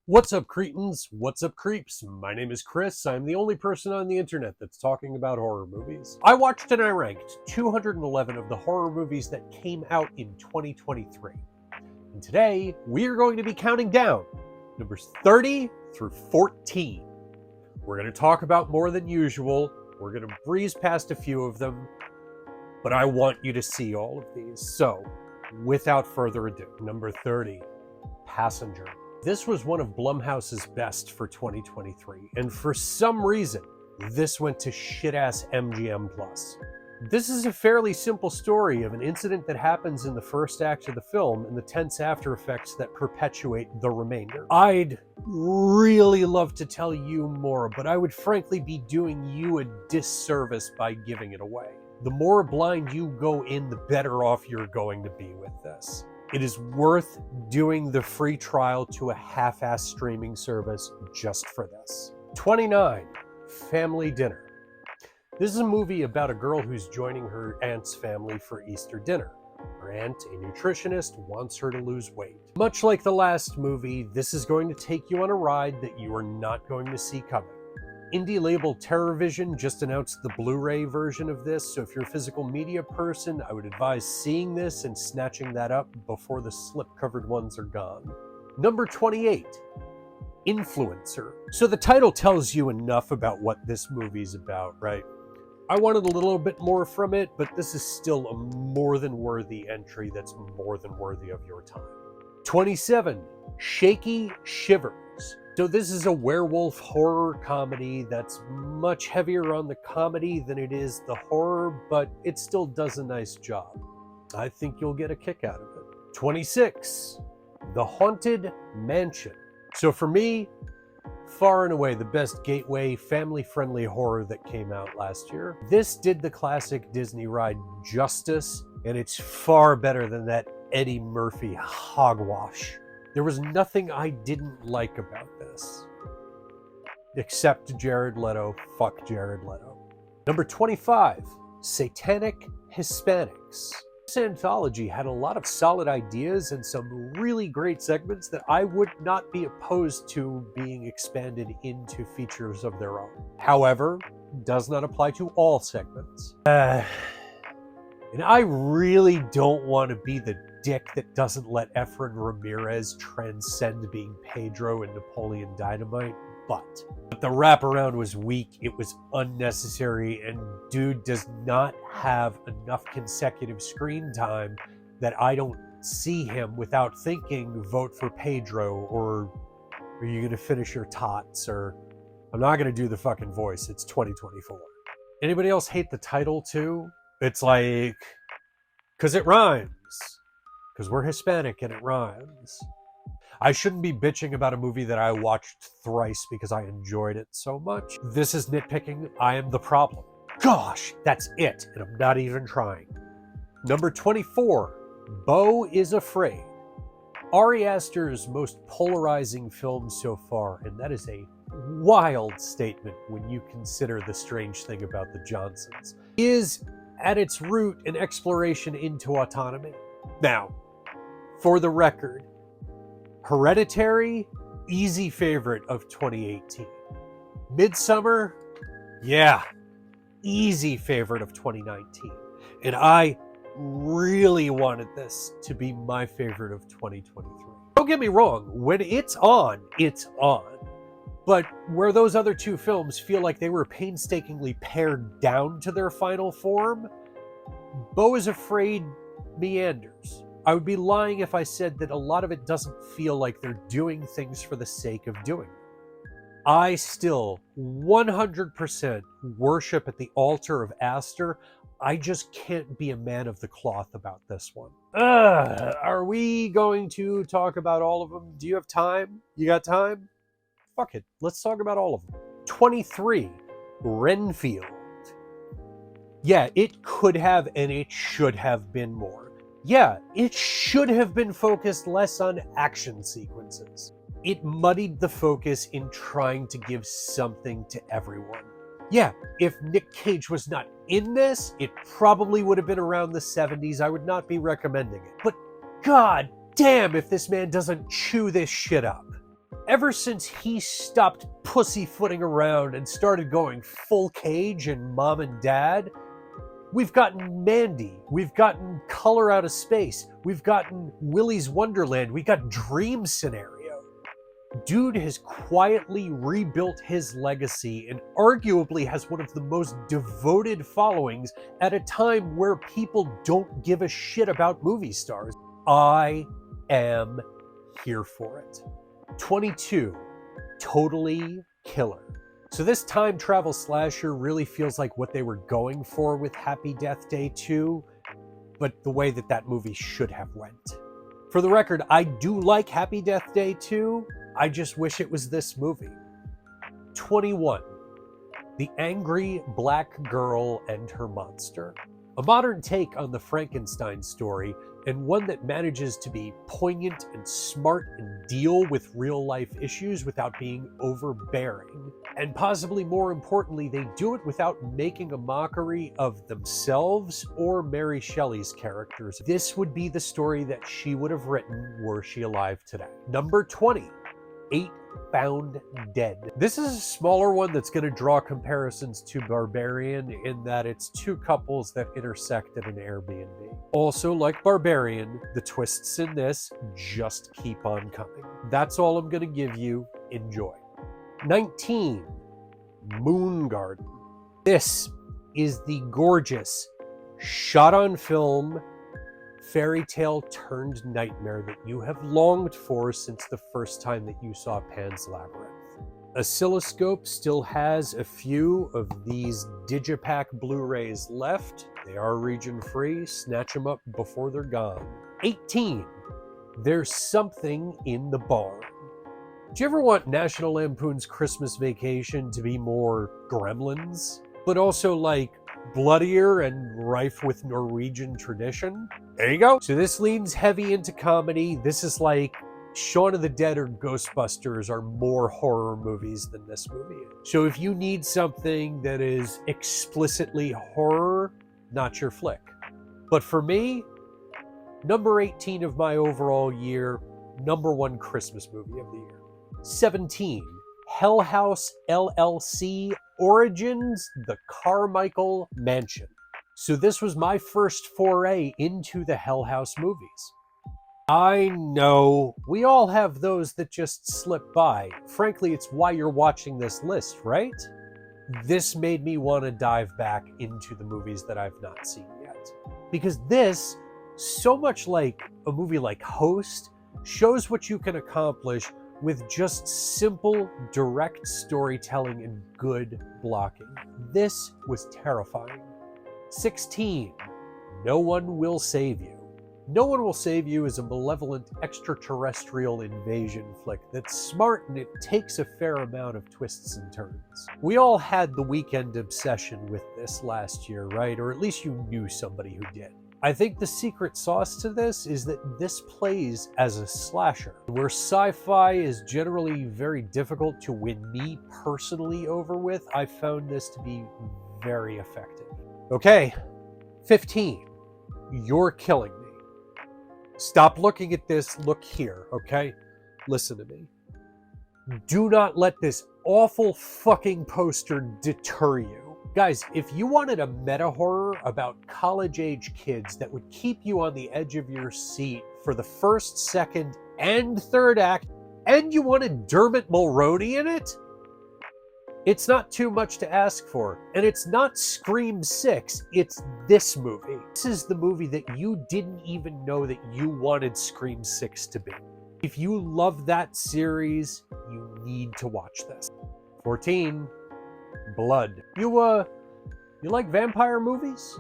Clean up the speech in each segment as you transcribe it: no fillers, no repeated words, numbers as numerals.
What's up, cretins? What's up, creeps? My name is Chris. I'm the only person on the internet that's talking about horror movies. I watched and I ranked 211 of the horror movies that came out in 2023. And today, we are going to be counting down numbers 30 through 14. We're going to talk about more than usual. We're going to breeze past a few of them, but I want you to see all of these. So, without further ado, number 30, Passenger. This was one of Blumhouse's best for 2023, and for some reason, this went to shit-ass MGM+. This is a fairly simple story of an incident that happens in the first act of the film and the tense after effects that perpetuate the remainder. I'd really love to tell you more, but I would frankly be doing you a disservice by giving it away. The more blind you go in, the better off you're going to be with this. It is worth doing the free trial to a half-ass streaming service just for this. 29, Family Dinner. This is a movie about a girl who's joining her aunt's family for Easter dinner. Her aunt, a nutritionist, wants her to lose weight. Much like the last movie, this is going to take you on a ride that you are not going to see coming. Indie label TerrorVision just announced the Blu-ray version of this, so if you're a physical media person, I would advise seeing this and snatching that up before the slip-covered ones are gone. Number 28, Influencer. So the title tells you enough about what this movie's about, right? I wanted a little bit more from it, but this is still a more than worthy entry that's more than worthy of your time. 27, Shaky Shivers. So this is a werewolf horror comedy that's much heavier on the comedy than it is the horror, but it still does a nice job. I think you'll get a kick out of it. 26, The Haunted Mansion. So for me, far and away the best gateway, family-friendly horror that came out last year. This did the classic Disney ride justice, and it's far better than that Eddie Murphy hogwash. There was nothing I didn't like about this. Except Jared Leto. Fuck Jared Leto. Number 25, Satanic Hispanics. This anthology had a lot of solid ideas and some really great segments that I would not be opposed to being expanded into features of their own. However, does not apply to all segments. And I really don't want to be the dick that doesn't let Efren Ramirez transcend being Pedro in Napoleon Dynamite, but the wraparound was weak, it was unnecessary, and dude does not have enough consecutive screen time that I don't see him without thinking, vote for Pedro, or are you going to finish your tots, or I'm not going to do the fucking voice, it's 2024. Anybody else hate the title too? It's like, because it rhymes. Because we're Hispanic and it rhymes. I shouldn't be bitching about a movie that I watched thrice because I enjoyed it so much. This is nitpicking. I am the problem. Gosh, that's it, and I'm not even trying. Number 24, Beau is Afraid. Ari Aster's most polarizing film so far, and that is a wild statement when you consider the strange thing about the Johnsons, is at its root an exploration into autonomy. Now, for the record, Hereditary, easy favorite of 2018. Midsommar, yeah, easy favorite of 2019. And I really wanted this to be my favorite of 2023. Don't get me wrong, when it's on, it's on. But where those other two films feel like they were painstakingly pared down to their final form, Beau is Afraid meanders. I would be lying if I said that a lot of it doesn't feel like they're doing things for the sake of doing them. I still 100% worship at the altar of Aster. I just can't be a man of the cloth about this one. Are we going to talk about all of them? Do you have time? You got time? Fuck it. Let's talk about all of them. 23, Renfield. Yeah, it could have and it should have been more. Yeah, it should have been focused less on action sequences. It muddied the focus in trying to give something to everyone. Yeah, if Nick Cage was not in this, it probably would have been around the 70s. I would not be recommending it. But God damn if this man doesn't chew this shit up. Ever since he stopped pussyfooting around and started going full Cage and Mom and Dad, we've gotten Mandy, we've gotten Color Out of Space, we've gotten Willy's Wonderland, we got Dream Scenario. Dude has quietly rebuilt his legacy and arguably has one of the most devoted followings at a time where people don't give a shit about movie stars. I am here for it. 22, totally killer. So this time travel slasher really feels like what they were going for with Happy Death Day 2, but the way that movie should have went. For the record, I do like Happy Death Day 2, I just wish it was this movie. 21, the angry black girl and her monster. A modern take on the Frankenstein story, and one that manages to be poignant and smart and deal with real-life issues without being overbearing. And possibly more importantly, they do it without making a mockery of themselves or Mary Shelley's characters. This would be the story that she would have written were she alive today. Number 20, 8 Found Dead. This is a smaller one that's going to draw comparisons to Barbarian in that it's two couples that intersect at an Airbnb. Also, like Barbarian, the twists in this just keep on coming. That's all I'm going to give you. Enjoy. 19, Moon Garden. This is the gorgeous, shot on film, fairy tale turned nightmare that you have longed for since the first time that you saw Pan's Labyrinth. Oscilloscope still has a few of these Digipack Blu-rays left. They are region free. Snatch them up before they're gone. 18, There's Something in the Barn. Do you ever want National Lampoon's Christmas Vacation to be more Gremlins, but also like bloodier and rife with Norwegian tradition? There you go. So this leans heavy into comedy. This is like Shaun of the Dead or Ghostbusters are more horror movies than this movie is. So if you need something that is explicitly horror, not your flick. But for me, number 18 of my overall year, number 1 Christmas movie of the year. 17, Hell House LLC Origins, The Carmichael Mansion. So this was my first foray into the Hell House movies. I know, we all have those that just slip by. Frankly, it's why you're watching this list, right? This made me want to dive back into the movies that I've not seen yet. Because this, so much like a movie like Host, shows what you can accomplish with just simple, direct storytelling and good blocking. This was terrifying. 16, No One Will Save You. No One Will Save You is a malevolent extraterrestrial invasion flick that's smart and it takes a fair amount of twists and turns. We all had the weekend obsession with this last year, right? Or at least you knew somebody who did. I think the secret sauce to this is that this plays as a slasher, where sci-fi is generally very difficult to win me personally over with. I found this to be very effective. Okay, 15, You're Killing Me. Stop looking at this, look here, okay? Listen to me. Do not let this awful fucking poster deter you. Guys, if you wanted a meta horror about college-age kids that would keep you on the edge of your seat for the first, second, and third act, and you wanted Dermot Mulroney in it, it's not too much to ask for. And it's not Scream 6, it's this movie. This is the movie that you didn't even know that you wanted Scream 6 to be. If you love that series, you need to watch this. 14, Blood. You like vampire movies?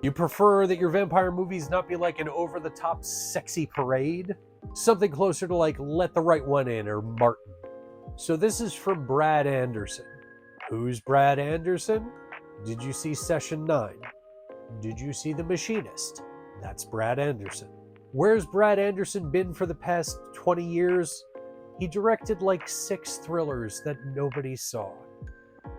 You prefer that your vampire movies not be like an over-the-top sexy parade? Something closer to like Let the Right One In or Martin. So this is from Brad Anderson. Who's Brad Anderson? Did you see Session 9? Did you see The Machinist? That's Brad Anderson. Where's Brad Anderson been for the past 20 years? He directed like 6 thrillers that nobody saw.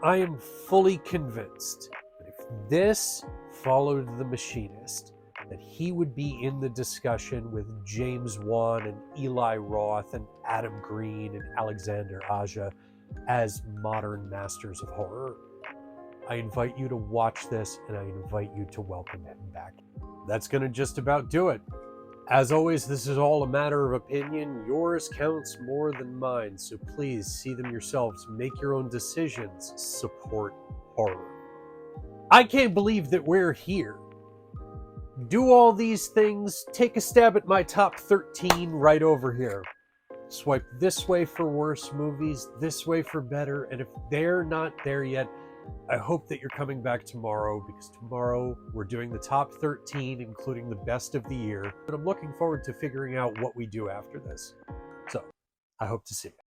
I am fully convinced that if this followed The Machinist, that he would be in the discussion with James Wan and Eli Roth and Adam Green and Alexander Aja as modern masters of horror. I invite you to watch this, and I invite you to welcome him back. That's going to just about do it. As always, this is all a matter of opinion. Yours counts more than mine, so please see them yourselves. Make your own decisions. Support horror. I can't believe that we're here. Do all these things. Take a stab at my top 13 right over here. Swipe this way for worse movies, this way for better, and if they're not there yet, I hope that you're coming back tomorrow, because tomorrow we're doing the top 13, including the best of the year. And I'm looking forward to figuring out what we do after this. So, I hope to see you.